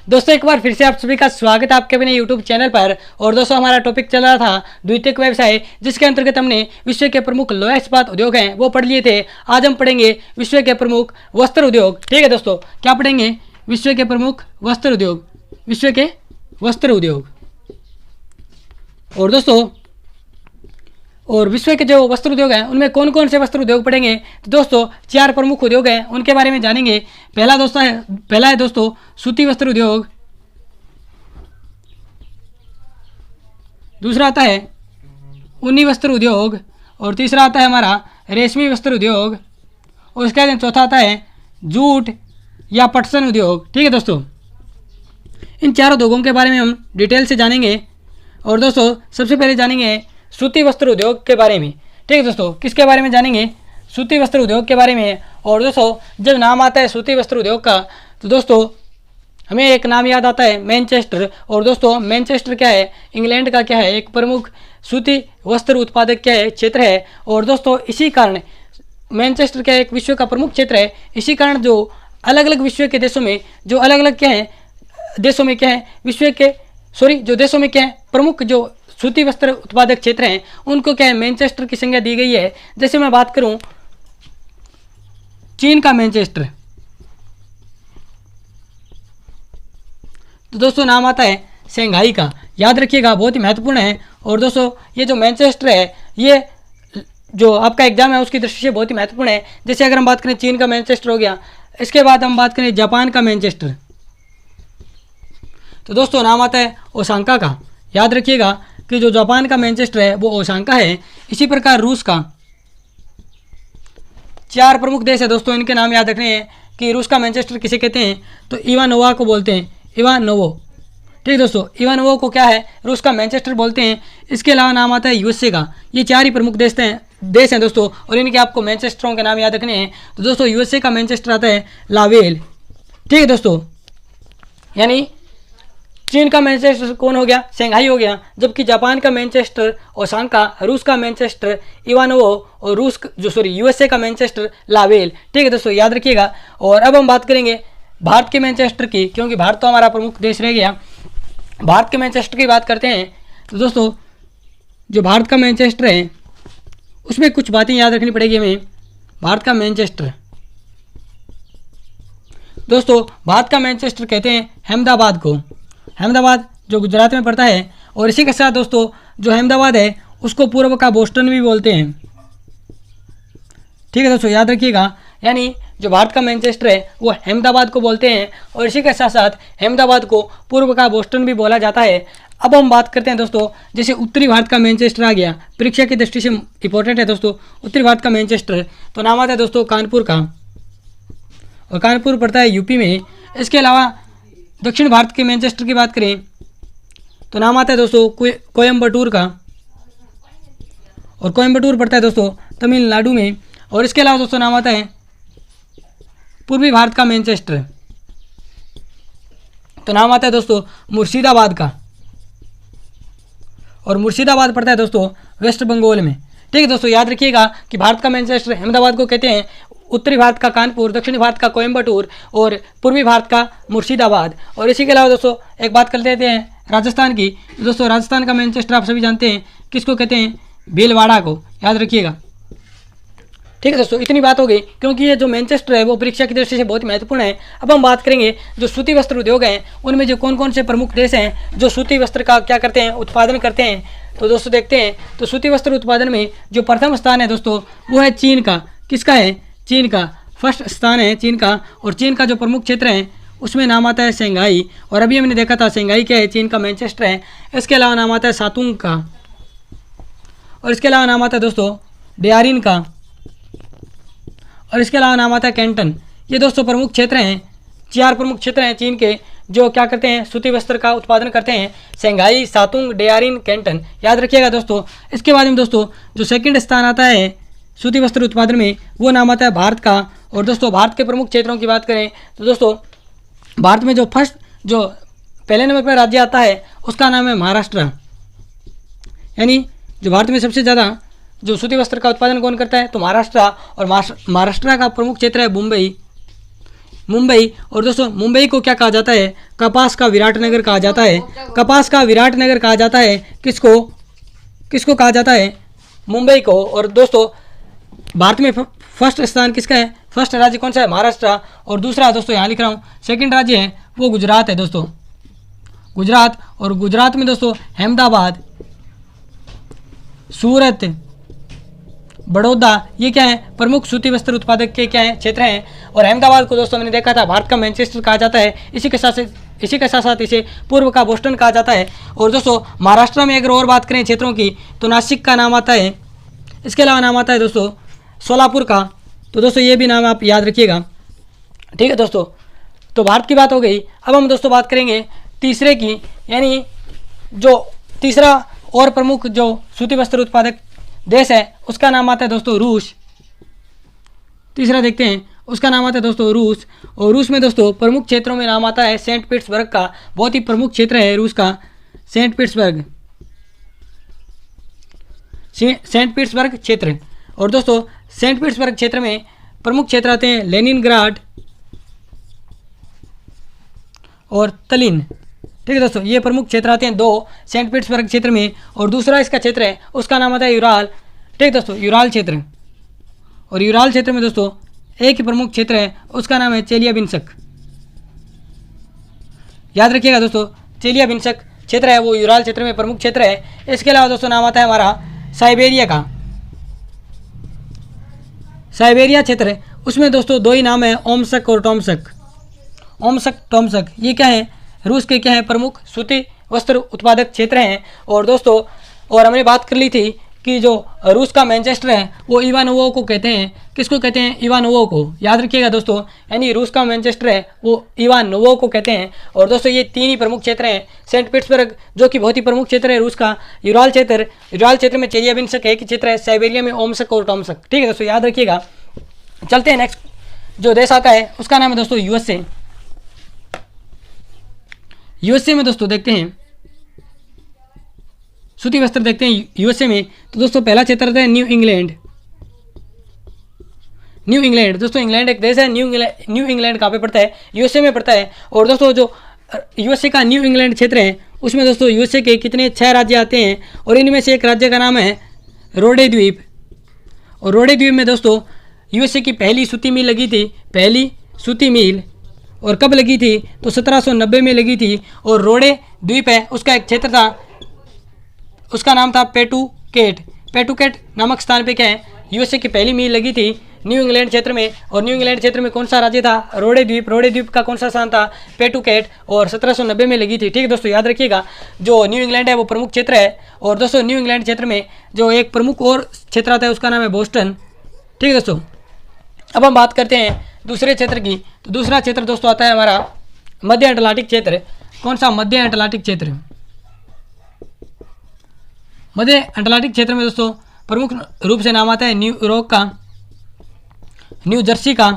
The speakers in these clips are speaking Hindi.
दोस्तों एक बार फिर से आप सभी का स्वागत है आपके अपने YouTube चैनल पर। और दोस्तों हमारा टॉपिक चल रहा था द्वितीयक व्यवसाय, जिसके अंतर्गत हमने विश्व के प्रमुख लोहा इस्पात उद्योग हैं वो पढ़ लिए थे। आज हम पढ़ेंगे विश्व के प्रमुख वस्त्र उद्योग। ठीक है दोस्तों, क्या पढ़ेंगे? विश्व के प्रमुख वस्त्र उद्योग, विश्व के वस्त्र उद्योग। और दोस्तों और विश्व के जो वस्त्र उद्योग हैं उनमें कौन कौन से वस्त्र उद्योग पढ़ेंगे? तो दोस्तों 4 प्रमुख उद्योग हैं, उनके बारे में जानेंगे। पहला है दोस्तों सूती वस्त्र उद्योग, दूसरा आता है ऊनी वस्त्र उद्योग, और तीसरा आता है हमारा रेशमी वस्त्र उद्योग, और उसके बाद चौथा आता है जूट या पटसन उद्योग। ठीक है दोस्तों, इन 4 उद्योगों के बारे में हम डिटेल से जानेंगे। और दोस्तों सबसे पहले जानेंगे सूती वस्त्र उद्योग के बारे में। ठीक है दोस्तों, किसके बारे में जानेंगे? सूती वस्त्र उद्योग के बारे में। और दोस्तों जब नाम आता है सूती वस्त्र उद्योग का तो दोस्तों हमें एक नाम याद आता है मैनचेस्टर। और दोस्तों मैनचेस्टर क्या है? इंग्लैंड का क्या है? एक प्रमुख सूती वस्त्र उत्पादक क्या है? क्षेत्र है। और दोस्तों इसी कारण मैनचेस्टर क्या है? एक विश्व का प्रमुख क्षेत्र है। इसी कारण जो अलग अलग विश्व के देशों में जो अलग अलग क्या है देशों में क्या है जो देशों में क्या है प्रमुख जो सूती वस्त्र उत्पादक क्षेत्र हैं उनको क्या है मैनचेस्टर की संज्ञा दी गई है। जैसे मैं बात करूं चीन का मैनचेस्टर, तो दोस्तों नाम आता है शंघाई का। याद रखिएगा, बहुत ही महत्वपूर्ण है। और दोस्तों ये जो मैनचेस्टर है ये जो आपका एग्जाम है उसकी दृष्टि से बहुत ही महत्वपूर्ण है। जैसे अगर हम बात करें चीन का मैनचेस्टर हो गया, इसके बाद हम बात करें जापान का मैनचेस्टर, तो दोस्तों नाम आता है ओसाका का। याद रखिएगा कि जो जापान का मैनचेस्टर है वो ओसाका है। इसी प्रकार रूस का 4 प्रमुख देश है दोस्तों, इनके नाम याद रखने हैं कि रूस का मैनचेस्टर किसे कहते हैं? तो इवानोवा को बोलते हैं, इवानोवो। ठीक है दोस्तों, इवानोवो को क्या है? रूस का मैनचेस्टर बोलते हैं। इसके अलावा नाम आता है यूएसए का। ये 4 ही प्रमुख देश हैं दोस्तों, और इनके आपको मैनचेस्टरों के नाम याद रखने हैं। तो दोस्तों यूएसए का मैनचेस्टर आता है लावेल। ठीक है दोस्तों, यानी चीन का मैनचेस्टर कौन हो गया? शंघाई हो गया। जबकि जापान का मैनचेस्टर ओसाका, रूस का मैनचेस्टर इवानोवो, और यूएसए का मैनचेस्टर लावेल। ठीक है दोस्तों, याद रखिएगा। और अब हम बात करेंगे भारत के मैनचेस्टर की, क्योंकि भारत तो हमारा प्रमुख देश रह गया। भारत के मैनचेस्टर की बात करते हैं तो दोस्तों जो भारत का मैनचेस्टर है उसमें कुछ बातें याद रखनी पड़ेगी हमें। भारत का मैनचेस्टर, दोस्तों भारत का मैनचेस्टर कहते हैं अहमदाबाद को। अहमदाबाद जो गुजरात में पड़ता है। और इसी के साथ दोस्तों जो अहमदाबाद है उसको पूर्व का बोस्टन भी बोलते हैं। ठीक है दोस्तों, याद रखिएगा, यानी जो भारत का मैनचेस्टर है वो अहमदाबाद को बोलते हैं, और इसी के साथ साथ अहमदाबाद को पूर्व का बोस्टन भी बोला जाता है। अब हम बात करते हैं दोस्तों, जैसे उत्तरी भारत का मैनचेस्टर आ गया, परीक्षा की दृष्टि से इंपॉर्टेंट है दोस्तों। उत्तरी भारत का मैनचेस्टर तो नाम आता है दोस्तों कानपुर का, और कानपुर पड़ता है यूपी में। इसके अलावा दक्षिण भारत के मैनचेस्टर की बात करें तो नाम आता है दोस्तों कोयम्बटूर का, और कोयम्बटूर पड़ता है दोस्तों तमिलनाडु में। और इसके अलावा दोस्तों नाम आता है पूर्वी भारत का मैनचेस्टर, तो नाम आता है दोस्तों मुर्शिदाबाद का, और मुर्शिदाबाद पड़ता है दोस्तों वेस्ट बंगाल में। ठीक है दोस्तों, याद रखिएगा कि भारत का मैनचेस्टर अहमदाबाद को कहते हैं, उत्तरी भारत का कानपुर, दक्षिणी भारत का कोयम्बटूर, और पूर्वी भारत का मुर्शिदाबाद। और इसी के अलावा दोस्तों एक बात कर लेते हैं राजस्थान की। दोस्तों राजस्थान का मैनचेस्टर आप सभी जानते हैं, किसको कहते हैं? भीलवाड़ा को। याद रखिएगा। ठीक है दोस्तों, इतनी बात हो गई, क्योंकि ये जो मैनचेस्टर है वो परीक्षा की दृष्टि से बहुत ही महत्वपूर्ण है। अब हम बात करेंगे जो सूती वस्त्र उद्योग हैं उनमें जो कौन कौन से प्रमुख देश हैं जो सूती वस्त्र का क्या करते हैं? उत्पादन करते हैं। तो दोस्तों देखते हैं, तो सूती वस्त्र उत्पादन में जो प्रथम स्थान है दोस्तों वो है चीन का। किसका है? चीन का फर्स्ट स्थान है चीन का। और चीन का जो प्रमुख क्षेत्र है उसमें नाम आता है शंघाई, और अभी हमने देखा था शंघाई क्या है? चीन का मैनचेस्टर है। इसके अलावा नाम आता है सातुंग का, और इसके अलावा नाम आता है दोस्तों डेयारिन का, और इसके अलावा नाम आता है कैंटन। ये दोस्तों प्रमुख क्षेत्र हैं, 4 प्रमुख क्षेत्र हैं चीन के जो क्या करते हैं? सूती वस्त्र का उत्पादन करते हैं। Shanghai, Shantung, Dairen, Canton. याद रखिएगा दोस्तों। इसके बाद में दोस्तों जो सेकंड स्थान आता है सूती वस्त्र उत्पादन में वो नाम आता है भारत का। और दोस्तों भारत के प्रमुख क्षेत्रों की बात करें तो दोस्तों भारत में जो पहले नंबर पर राज्य आता है उसका नाम है महाराष्ट्र। यानी जो भारत में सबसे ज़्यादा जो सूती वस्त्र का उत्पादन कौन करता है? तो महाराष्ट्र। और महाराष्ट्र का प्रमुख क्षेत्र है मुंबई। मुंबई। और दोस्तों मुंबई को क्या कहा जाता है? कपास का विराटनगर कहा जाता है। कपास का विराटनगर कहा जाता है किसको? किसको कहा जाता है? मुंबई को। और दोस्तों भारत में फर्स्ट स्थान किसका है? फर्स्ट राज्य कौन सा है? महाराष्ट्र। और दूसरा दोस्तों यहाँ लिख रहा हूँ, सेकंड राज्य है वो गुजरात है दोस्तों, गुजरात। और गुजरात में दोस्तों अहमदाबाद, सूरत, बड़ौदा, ये क्या है? प्रमुख सूती वस्त्र उत्पादक के क्या है? क्षेत्र हैं। और अहमदाबाद को दोस्तों मैंने देखा था भारत का मैनचेस्टर कहा जाता है। इसी के साथ साथ इसे पूर्व का बोस्टन कहा जाता है। और दोस्तों महाराष्ट्र में अगर और बात करें क्षेत्रों की तो नासिक का नाम आता है। इसके अलावा नाम आता है दोस्तों सोलापुर का। तो दोस्तों ये भी नाम आप याद रखिएगा, ठीक है दोस्तों। तो भारत की बात हो गई। अब हम दोस्तों बात करेंगे तीसरे की, यानी जो तीसरा और प्रमुख जो सूती वस्त्र उत्पादक देश है उसका नाम आता है दोस्तों रूस। तीसरा देखते हैं, उसका नाम आता है दोस्तों रूस। और रूस में दोस्तों प्रमुख क्षेत्रों में नाम आता है सेंट पीटर्सबर्ग का, बहुत ही प्रमुख क्षेत्र है रूस का, सेंट पीटर्सबर्ग, सेंट पीटर्सबर्ग क्षेत्र। और दोस्तों सेंट पीटर्सबर्ग क्षेत्र में प्रमुख क्षेत्र आते हैं लेनिनग्राड और तलिन, ठीक है दोस्तों। ये प्रमुख क्षेत्र आते हैं दो सेंट पीटर्सबर्ग क्षेत्र में। और दूसरा इसका क्षेत्र है उसका नाम आता है यूराल, ठीक है दोस्तों, यूराल क्षेत्र। और यूराल क्षेत्र में दोस्तों एक ही प्रमुख क्षेत्र है उसका नाम है चेलियाबिंस्क। याद रखिएगा दोस्तों, चेलियाबिंस्क क्षेत्र है वो यूराल क्षेत्र में प्रमुख क्षेत्र है। इसके अलावा दोस्तों नाम आता है हमारा साइबेरिया का, साइबेरिया क्षेत्र। उसमें दोस्तों दो ही नाम है, ओमस्क और टोमस्क, ओमस्क टोमस्क। ये क्या है? रूस के क्या है? प्रमुख सूती वस्त्र उत्पादक क्षेत्र हैं। और दोस्तों और हमने बात कर ली थी कि जो रूस का मैनचेस्टर है वो इवानोवो को कहते हैं। किसको कहते हैं? इवानोवो को। याद रखिएगा दोस्तों, यानी रूस का मैनचेस्टर है वो इवानोवो को कहते हैं। और दोस्तों ये तीन ही प्रमुख क्षेत्र हैं, सेंट पीटर्सबर्ग जो कि बहुत ही प्रमुख क्षेत्र है रूस का, यूराल क्षेत्र में चेलियाबिंस्क एक ही क्षेत्र है, साइबेरिया में ओमस्क और टोमस्क, ठीक है दोस्तों, याद रखिएगा। चलते हैं नेक्स्ट जो देश आता है उसका नाम है दोस्तों यूएसए। यूएसए में दोस्तों देखते हैं सूती वस्त्र देखते हैं यूएसए में। तो दोस्तों पहला क्षेत्र आता है न्यू इंग्लैंड। न्यू इंग्लैंड दोस्तों, इंग्लैंड एक देश है, न्यू इंग्लैंड कहाँ पे पड़ता है? यूएसए में पड़ता है। और दोस्तों जो यूएसए का न्यू इंग्लैंड क्षेत्र है उसमें दोस्तों यूएसए के कितने 6 राज्य आते हैं। और इनमें से एक राज्य का नाम है रोडे द्वीप। और रोडे द्वीप में दोस्तों यूएसए की पहली सूती मिल लगी थी, पहली सूती मिल। और कब लगी थी? तो 1790 में लगी थी। और रोडे द्वीप है उसका एक क्षेत्र था, उसका नाम था पेटुकेट। पेटुकेट नामक स्थान पे क्या है? यूएसए की पहली मिल लगी थी न्यू इंग्लैंड क्षेत्र में। और न्यू इंग्लैंड क्षेत्र में कौन सा राज्य था? रोडे द्वीप। रोडे द्वीप का कौन सा स्थान था? पेटुकेट। और 1790 में लगी थी, ठीक है दोस्तों, याद रखिएगा। जो न्यू इंग्लैंड है वो प्रमुख क्षेत्र है। और दोस्तों न्यू इंग्लैंड क्षेत्र में जो एक प्रमुख और क्षेत्र आता है उसका नाम है बोस्टन, ठीक है दोस्तों। अब हम बात करते हैं दूसरे क्षेत्र की। तो दूसरा क्षेत्र दोस्तों आता है हमारा मध्य अटलांटिक क्षेत्र। कौन सा? मध्य अटलांटिक क्षेत्र। मध्य अटलांटिक क्षेत्र में दोस्तों प्रमुख रूप से नाम आता है न्यू यॉर्क का, न्यू जर्सी का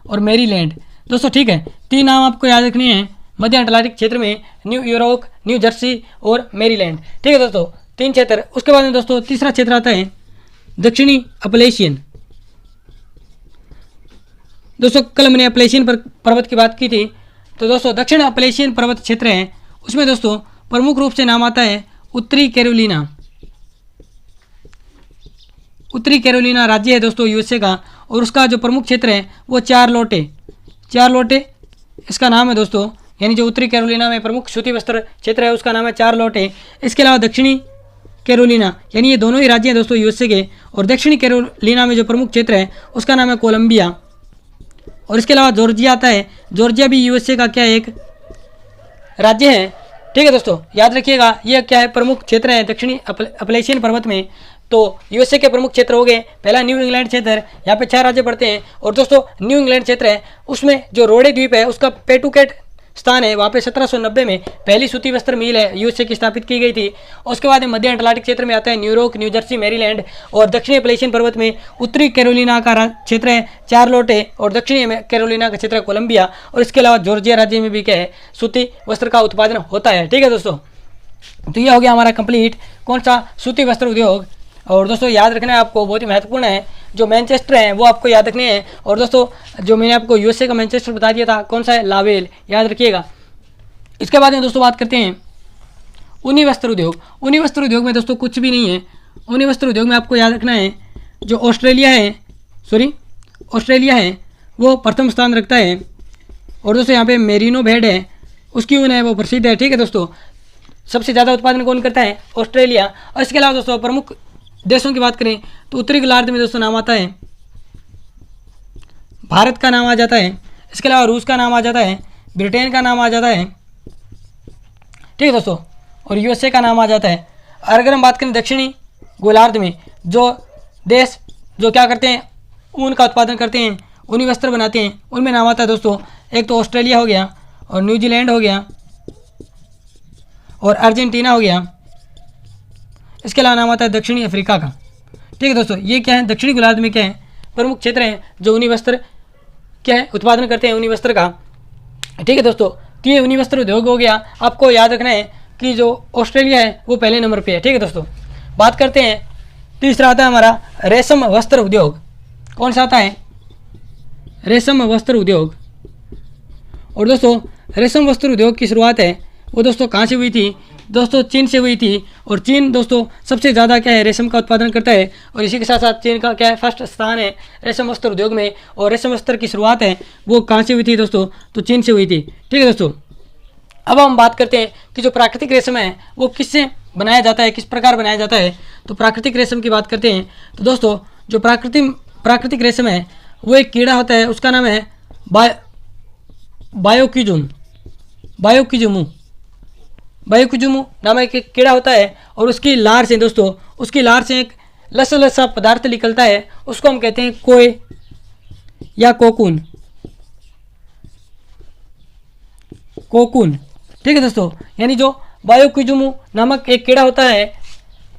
और मैरीलैंड। दोस्तों ठीक है, तीन नाम आपको याद रखने हैं मध्य अटलांटिक क्षेत्र में, न्यू यॉर्क, न्यू जर्सी और मैरीलैंड, ठीक है दोस्तों, तीन क्षेत्र। उसके बाद में दोस्तों तीसरा क्षेत्र आता है दक्षिणी अपलेशियन। दोस्तों कल मैंने अपलेशियन पर्वत की बात की थी। तो दोस्तों दक्षिण अपलेशियन पर्वत क्षेत्र है उसमें दोस्तों प्रमुख रूप से नाम आता है उत्तरी कैरोलिना। उत्तरी कैरोलिना राज्य है दोस्तों यूएसए का। और उसका जो प्रमुख क्षेत्र है वो चार्लोटे इसका नाम है दोस्तों, यानी जो उत्तरी कैरोलिना में प्रमुख सूती वस्त्र क्षेत्र है उसका नाम है चार्लोटे। इसके अलावा दक्षिणी कैरोलिना, यानी ये दोनों ही राज्य हैं दोस्तों यूएसए के। और दक्षिणी कैरोलिना में जो प्रमुख क्षेत्र है उसका नाम है कोलंबिया। और इसके अलावा जॉर्जिया आता है। जॉर्जिया भी यूएसए का क्या एक राज्य है, ठीक है दोस्तों, याद रखिएगा। ये क्या है? प्रमुख क्षेत्र है दक्षिणी अपलेशियन पर्वत में। तो यूएसए के प्रमुख क्षेत्र हो गए, पहला न्यू इंग्लैंड क्षेत्र, यहाँ पे 6 राज्य पड़ते हैं। और दोस्तों न्यू इंग्लैंड क्षेत्र है उसमें जो रोडे द्वीप है उसका पेटुकेट स्थान है, वहाँ पे 1790 में पहली सूती वस्त्र मिल है यूएसए की स्थापित की गई थी। उसके बाद मध्य अटलांटिक क्षेत्र में आता है न्यूयॉर्क, न्यू जर्सी, मैरीलैंड। और दक्षिणी अपलेशियन पर्वत में उत्तरी कैरोलिना का क्षेत्र है चार्लोटे और दक्षिणी कैरोलिना का क्षेत्र है कोलंबिया। और इसके अलावा जॉर्जिया राज्य में भी क्या है? सूती वस्त्र का उत्पादन होता है, ठीक है दोस्तों। तो यह हो गया हमारा कंप्लीट कौन सा? सूती वस्त्र उद्योग। और दोस्तों याद रखना है आपको, बहुत ही महत्वपूर्ण है। जो मैनचेस्टर है वो आपको याद रखने हैं। और दोस्तों जो मैंने आपको यूएसए का मैनचेस्टर बता दिया था, कौन सा है, लावेल, याद रखिएगा। इसके बाद में दोस्तों बात करते हैं ऊनी वस्त्र उद्योग। ऊनी वस्त्र उद्योग में दोस्तों कुछ भी नहीं है। ऊनी वस्त्र उद्योग में आपको याद रखना है जो ऑस्ट्रेलिया है वो प्रथम स्थान रखता है। और दोस्तों यहाँ पे मेरिनो भेड़ है, उसकी ऊन है वो प्रसिद्ध है, ठीक है दोस्तों। सबसे ज़्यादा उत्पादन कौन करता है, ऑस्ट्रेलिया। और इसके अलावा दोस्तों प्रमुख देशों की बात करें तो उत्तरी गोलार्ध में दोस्तों नाम आता है भारत का नाम आ जाता है। इसके अलावा रूस का नाम आ जाता है, ब्रिटेन का नाम आ जाता है, ठीक है दोस्तों, और यूएसए का नाम आ जाता है। और अगर हम बात करें दक्षिणी गोलार्ध में जो देश जो क्या करते हैं, ऊन का उत्पादन करते हैं, ऊनी वस्त्र बनाते हैं, उनमें नाम आता है दोस्तों, एक तो ऑस्ट्रेलिया हो गया, और न्यूजीलैंड हो गया, और अर्जेंटीना हो गया। इसके अलावा नाम आता है दक्षिणी अफ्रीका का, ठीक है दोस्तों। ये क्या है, दक्षिणी गोलार्ध में क्या है, प्रमुख क्षेत्र हैं जो ऊनी वस्त्र क्या है उत्पादन करते हैं, ऊनी वस्त्र का, ठीक है दोस्तों। तो ये ऊनी वस्त्र उद्योग हो गया। आपको याद रखना है कि जो ऑस्ट्रेलिया है वो पहले नंबर पे है, ठीक है दोस्तों। बात करते हैं, तीसरा आता है हमारा रेशम वस्त्र उद्योग। कौन सा आता है, रेशम वस्त्र उद्योग। और दोस्तों रेशम वस्त्र उद्योग की शुरुआत है वो दोस्तों कहाँ से हुई थी, दोस्तों चीन से हुई थी। और चीन दोस्तों सबसे ज़्यादा क्या है, रेशम का उत्पादन करता है। और इसी के साथ साथ चीन का क्या है, फर्स्ट स्थान है रेशम वस्त्र उद्योग में। और रेशम वस्त्र की शुरुआत है वो कहाँ से हुई थी दोस्तों, तो चीन से हुई थी, ठीक है दोस्तों। अब हम बात करते हैं कि जो प्राकृतिक रेशम है वो किससे बनाया जाता है, किस प्रकार बनाया जाता है। तो प्राकृतिक रेशम की बात करते हैं तो दोस्तों जो प्राकृतिक रेशम है वो एक कीड़ा होता है, उसका नाम है बायोक्यूजुमू नामक एक कीड़ा होता है। और उसकी लार से दोस्तों, उसकी लार से एक लसा पदार्थ निकलता है, उसको हम कहते हैं कोय या कोकून, ठीक है दोस्तों। यानी जो बायोक्यूजुमू नामक एक कीड़ा होता है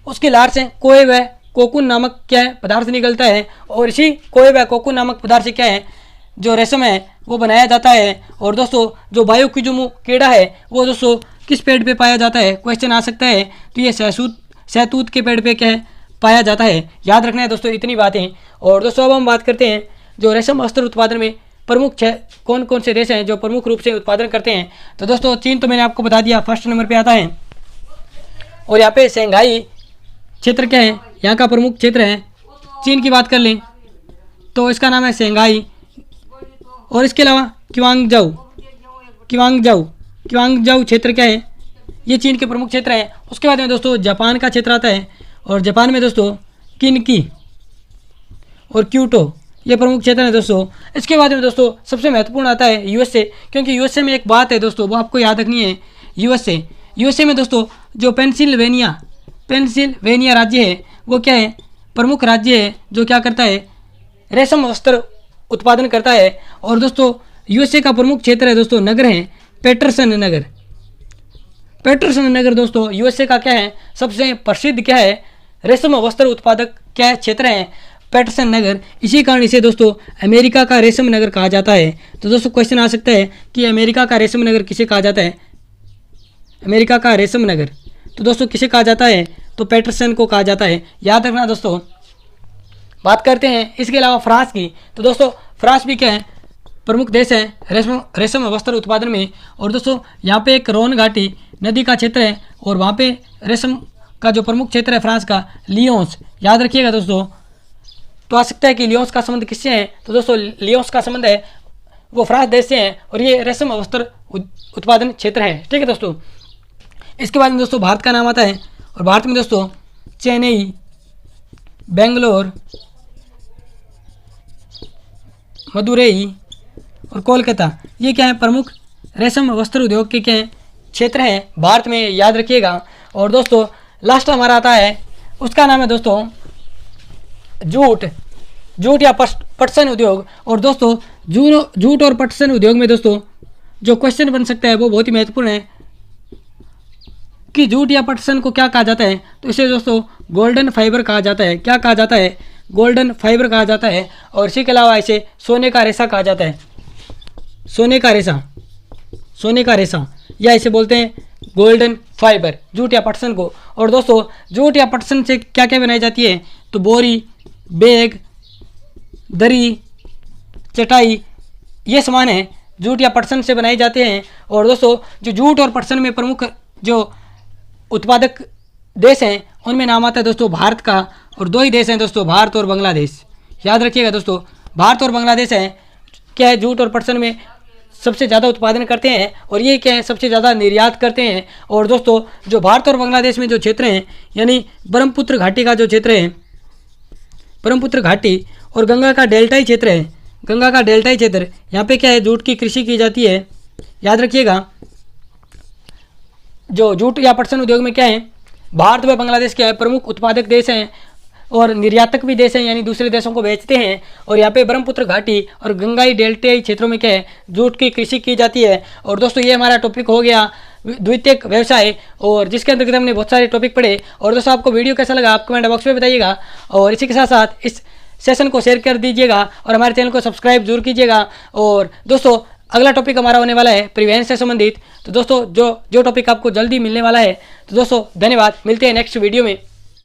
उसकी लार से कोय व कोकून नामक क्या है पदार्थ निकलता है। और इसी कोय व कोकून नामक पदार्थ से क्या है, जो रेशम है वो बनाया जाता है। और दोस्तों जो बायोक्यूजुमू कीड़ा है वो दोस्तों किस पेड़ पे पाया जाता है, क्वेश्चन आ सकता है। तो ये सहतूत के पेड़ पे क्या है पाया जाता है, याद रखना है दोस्तों इतनी बातें। और दोस्तों अब हम बात करते हैं जो रेशम वस्त्र उत्पादन में प्रमुख कौन कौन से देश हैं जो प्रमुख रूप से उत्पादन करते हैं। तो दोस्तों चीन तो मैंने आपको बता दिया, फर्स्ट नंबर पे आता है। और यहाँ पे शंघाई क्षेत्र क्या है, यहाँ का प्रमुख क्षेत्र है। चीन की बात कर लें तो इसका नाम है शंघाई। और इसके अलावा क्वांगजाऊ क्षेत्र क्या है, ये चीन के प्रमुख क्षेत्र है। उसके बाद में दोस्तों जापान का क्षेत्र आता है। और जापान में दोस्तों किनकी और क्यूटो ये प्रमुख क्षेत्र है दोस्तों। इसके बाद में दोस्तों सबसे महत्वपूर्ण आता है यूएसए, क्योंकि यूएसए में एक बात है दोस्तों वो आपको याद रखनी है। यूएसए में दोस्तों जो पेंसिल्वेनिया राज्य है वो क्या है, प्रमुख राज्य है जो क्या करता है, रेशम वस्त्र उत्पादन करता है। और दोस्तों यूएसए का प्रमुख क्षेत्र है दोस्तों, नगर है पैटरसन नगर दोस्तों यूएसए का क्या है, सबसे प्रसिद्ध क्या है, रेशम वस्त्र उत्पादक क्या है क्षेत्र है, पैटरसन नगर। इसी कारण इसे दोस्तों अमेरिका का रेशम नगर कहा जाता है। तो दोस्तों क्वेश्चन आ सकता है कि अमेरिका का रेशम नगर किसे कहा जाता है, अमेरिका का रेशम नगर तो दोस्तों किसे कहा जाता है, तो पैटरसन को कहा जाता है, याद रखना दोस्तों। बात करते हैं इसके अलावा फ्रांस की। तो दोस्तों फ्रांस भी क्या है, प्रमुख देश है रेशम वस्त्र उत्पादन में। और दोस्तों यहाँ पे एक रोन घाटी नदी का क्षेत्र है और वहाँ पे रेशम का जो प्रमुख क्षेत्र है फ्रांस का, लियोन्स, याद रखिएगा दोस्तों। तो आ सकता है कि लियोन्स का संबंध किससे है, तो दोस्तों लियोन्स का संबंध है वो फ्रांस देश से है और ये रेशम वस्त्र उत्पादन क्षेत्र है, ठीक है दोस्तों। इसके बाद में दोस्तों भारत का नाम आता है। और भारत में दोस्तों चेन्नई, बेंगलोर, मदुरई और कोलकाता ये क्या है, प्रमुख रेशम वस्त्र उद्योग के क्या है क्षेत्र हैं भारत में, याद रखिएगा। और दोस्तों लास्ट हमारा आता है, उसका नाम है दोस्तों जूट या पटसन उद्योग। और दोस्तों जूट और पटसन उद्योग में दोस्तों जो क्वेश्चन बन सकता है वो बहुत ही महत्वपूर्ण है कि जूट या पटसन को क्या कहा जाता है, तो इसे दोस्तों गोल्डन फाइबर कहा जाता है। क्या कहा जाता है, गोल्डन फाइबर कहा जाता है। और इसी के अलावा इसे सोने का रेशा कहा जाता है, सोने का रेशा या इसे बोलते हैं गोल्डन फाइबर, जूट या पटसन को। और दोस्तों जूट या पटसन से क्या क्या बनाई जाती है, तो बोरी, बैग, दरी, चटाई, ये सामान है जूट या पटसन से बनाए जाते हैं। और दोस्तों जो जूट और पटसन में प्रमुख जो उत्पादक देश हैं उनमें नाम आता है दोस्तों भारत का, और दो ही देश हैं दोस्तों, भारत और बांग्लादेश। याद रखिएगा दोस्तों, भारत और बांग्लादेश हैं क्या है, जूट और पटसन में सबसे ज़्यादा उत्पादन करते हैं, और ये क्या है, सबसे ज़्यादा निर्यात करते हैं। और दोस्तों जो भारत और बांग्लादेश में जो क्षेत्र हैं, यानी ब्रह्मपुत्र घाटी का जो क्षेत्र है, ब्रह्मपुत्र घाटी और गंगा का डेल्टाई क्षेत्र है, गंगा का डेल्टाई क्षेत्र, यहाँ पे क्या है, जूट की कृषि की जाती है। याद रखिएगा, जो जूट या पटसन उद्योग में क्या है, भारत व बांग्लादेश क्या है, प्रमुख उत्पादक देश हैं और निर्यातक भी देश हैं, यानी दूसरे देशों को बेचते हैं। और यहाँ पे ब्रह्मपुत्र घाटी और गंगाई डेल्टाई क्षेत्रों में क्या है, जूट की कृषि की जाती है। और दोस्तों ये हमारा टॉपिक हो गया द्वितीयक व्यवसाय, और जिसके अंतर्गत हमने बहुत सारे टॉपिक पढ़े। और दोस्तों आपको वीडियो कैसा लगा आप कमेंट बॉक्स में बताइएगा, और इसी के साथ साथ इस सेशन को शेयर कर दीजिएगा और हमारे चैनल को सब्सक्राइब जरूर कीजिएगा। और दोस्तों अगला टॉपिक हमारा होने वाला है परिवहन से संबंधित। तो दोस्तों जो टॉपिक आपको जल्दी मिलने वाला है। तो दोस्तों धन्यवाद, मिलते हैं नेक्स्ट वीडियो में।